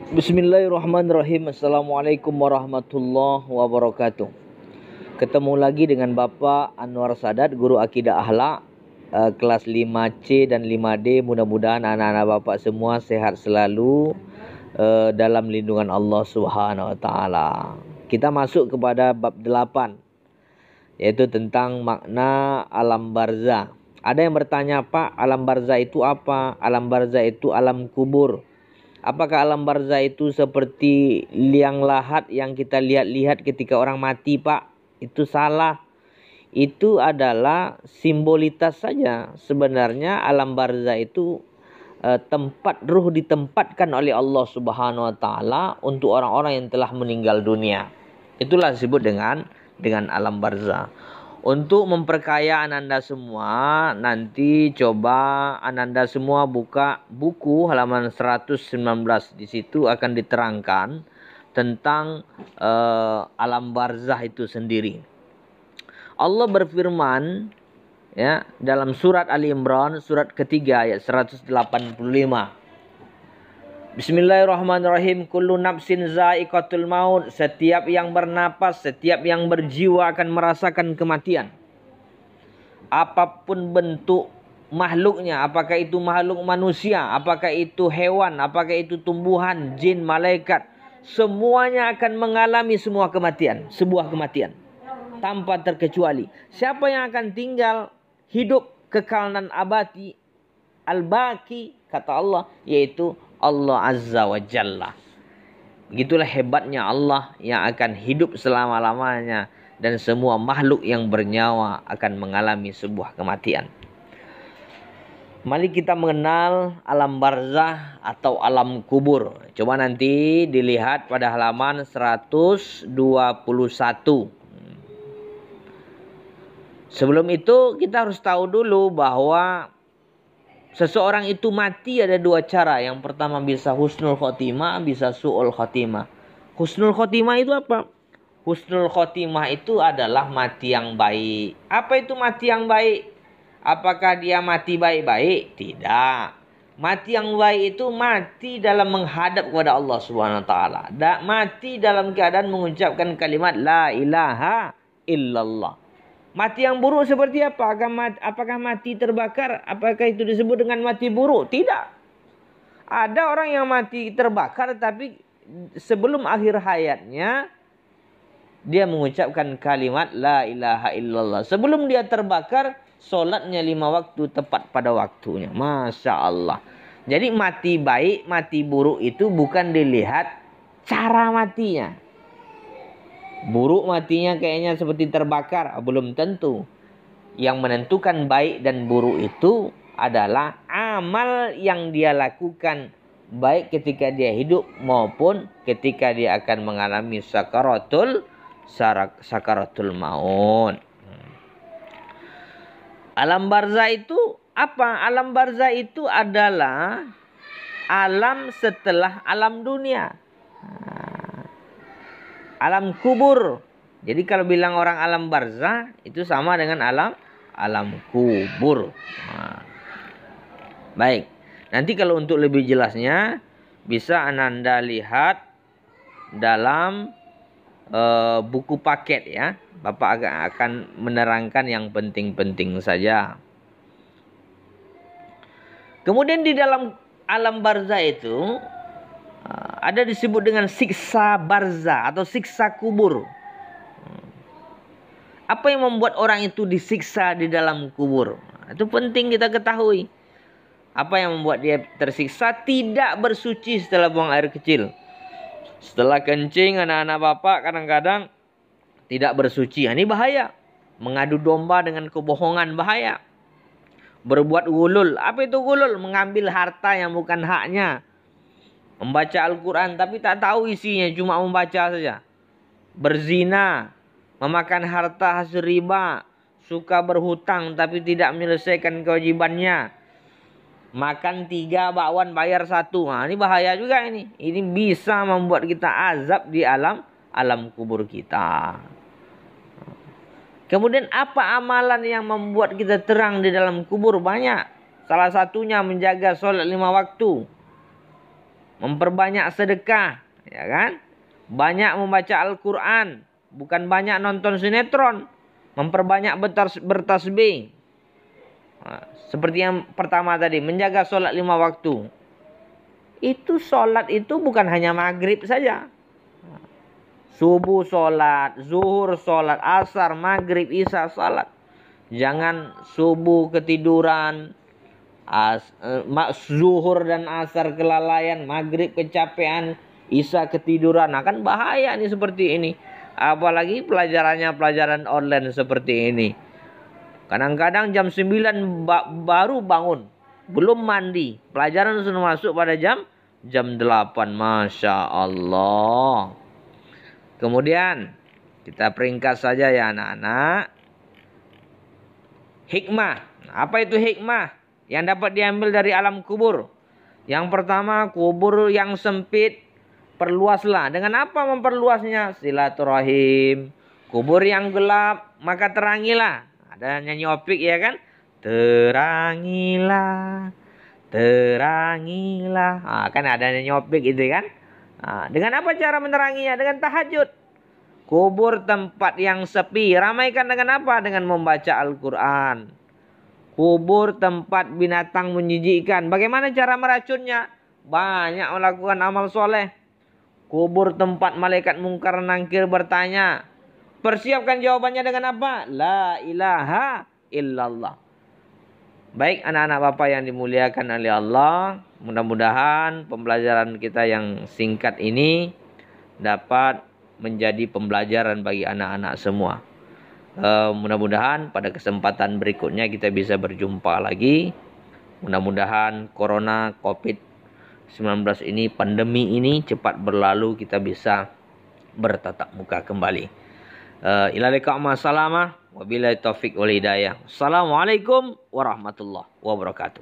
Bismillahirrahmanirrahim. Assalamualaikum warahmatullahi wabarakatuh. Ketemu lagi dengan Bapak Anwar Sadat, Guru Akidah Akhlak, kelas 5C dan 5D. Mudah-mudahan anak-anak Bapak semua sehat selalu dalam lindungan Allah Subhanahu wa taala. Kita masuk kepada bab 8, yaitu tentang makna alam barzah. Ada yang bertanya, Pak, alam barzah itu apa? Alam barzah itu alam kubur. Apakah alam barzah itu seperti liang lahat yang kita lihat-lihat ketika orang mati, Pak? Itu salah. Itu adalah simbolitas saja. Sebenarnya alam barzah itu tempat ruh ditempatkan oleh Allah Subhanahu wa taala untuk orang-orang yang telah meninggal dunia. Itulah disebut dengan alam barzah. Untuk memperkaya Ananda semua, nanti coba Ananda semua buka buku halaman 119. Di situ akan diterangkan tentang alam barzah itu sendiri. Allah berfirman ya dalam surat Ali Imran surat ketiga ayat 185. Bismillahirrahmanirrahim. Kullu nafsin za'iqatul maut. Setiap yang bernapas, setiap yang berjiwa akan merasakan kematian. Apapun bentuk makhluknya, apakah itu makhluk manusia, apakah itu hewan, apakah itu tumbuhan, jin, malaikat, semuanya akan mengalami sebuah kematian tanpa terkecuali. Siapa yang akan tinggal hidup kekal dan abadi, al-baqi, kata Allah, yaitu Allah Azza wa Jalla. Begitulah hebatnya Allah yang akan hidup selama-lamanya, dan semua makhluk yang bernyawa akan mengalami sebuah kematian. Mari kita mengenal alam barzah atau alam kubur. Coba nanti dilihat pada halaman 121. Sebelum itu kita harus tahu dulu bahwa seseorang itu mati ada dua cara. Yang pertama bisa husnul khotimah, bisa su'ul khotimah. Husnul khotimah itu apa? Husnul khotimah itu adalah mati yang baik. Apa itu mati yang baik? Apakah dia mati baik-baik? Tidak. Mati yang baik itu mati dalam menghadap kepada Allah Subhanahu wa taala. Mati dalam keadaan mengucapkan kalimat la ilaha illallah. Mati yang buruk seperti apa? Apakah mati terbakar? Apakah itu disebut dengan mati buruk? Tidak. Ada orang yang mati terbakar tapi sebelum akhir hayatnya dia mengucapkan kalimat la ilaha illallah. Sebelum dia terbakar, solatnya 5 waktu tepat pada waktunya. Masya Allah. Jadi mati baik, mati buruk itu bukan dilihat cara matinya. Buruk matinya kayaknya seperti terbakar. Belum tentu. Yang menentukan baik dan buruk itu adalah amal yang dia lakukan, baik ketika dia hidup maupun ketika dia akan mengalami sakaratul maut. Alam barzah itu apa? Alam barzah itu adalah alam setelah alam dunia. Alam kubur. Jadi kalau bilang orang alam barzah itu sama dengan alam kubur. Baik. Nanti kalau untuk lebih jelasnya bisa Ananda lihat dalam buku paket ya. Bapak akan menerangkan yang penting-penting saja. Kemudian di dalam alam barzah itu ada disebut dengan siksa barzah atau siksa kubur. Apa yang membuat orang itu disiksa di dalam kubur? Itu penting kita ketahui. Apa yang membuat dia tersiksa? Tidak bersuci setelah buang air kecil. Setelah kencing anak-anak Bapak kadang-kadang tidak bersuci. Ini bahaya. Mengadu domba dengan kebohongan bahaya. Berbuat gulul. Apa itu gulul? Mengambil harta yang bukan haknya. Membaca Al-Quran tapi tak tahu isinya, cuma membaca saja. Berzina. Memakan harta hasil riba. Suka berhutang tapi tidak menyelesaikan kewajibannya. Makan 3 bakwan bayar 1. Ini bahaya juga ini. Ini bisa membuat kita azab di alam kubur kita. Kemudian apa amalan yang membuat kita terang di dalam kubur? Banyak. Salah satunya menjaga sholat 5 waktu. memperbanyak sedekah, ya kan? Banyak membaca Al-Qur'an, bukan banyak nonton sinetron, memperbanyak bertasbih. Nah, seperti yang pertama tadi, menjaga sholat 5 waktu. Itu sholat itu bukan hanya maghrib saja. Subuh sholat, zuhur sholat, asar, maghrib, isya sholat. Jangan subuh ketiduran, zuhur dan asar kelalaian, maghrib kecapean, isya ketiduran. Nah, kan bahaya nih seperti ini. Apalagi pelajaran online seperti ini. Kadang-kadang jam 9 baru bangun, belum mandi. Pelajaran sudah masuk pada jam 8. Masya Allah. Kemudian kita peringkas saja ya anak-anak. Hikmah. Apa itu hikmah yang dapat diambil dari alam kubur? Yang pertama, kubur yang sempit perluaslah. Dengan apa memperluasnya? Silaturahim. Kubur yang gelap maka terangilah. Ada nyanyi Opik ya kan? Terangilah, terangilah. Nah, kan ada nyanyi Opik gitu kan? Nah, dengan apa cara meneranginya? Dengan tahajud. Kubur tempat yang sepi, ramaikan dengan apa? Dengan membaca Al-Quran. Kubur tempat binatang menjijikkan, bagaimana cara meracunnya? Banyak melakukan amal soleh. Kubur tempat malaikat mungkar nangkir bertanya, persiapkan jawabannya dengan apa? La ilaha illallah. Baik anak-anak Bapak yang dimuliakan oleh Allah, mudah-mudahan pembelajaran kita yang singkat ini dapat menjadi pembelajaran bagi anak-anak semua. Mudah-mudahan pada kesempatan berikutnya kita bisa berjumpa lagi. Mudah-mudahan corona COVID-19 ini, pandemi ini cepat berlalu, kita bisa bertatap muka kembali. Ila liqa ma'as salamah. Wabillahi taufiq wal hidayah. Assalamualaikum warahmatullahi wabarakatuh.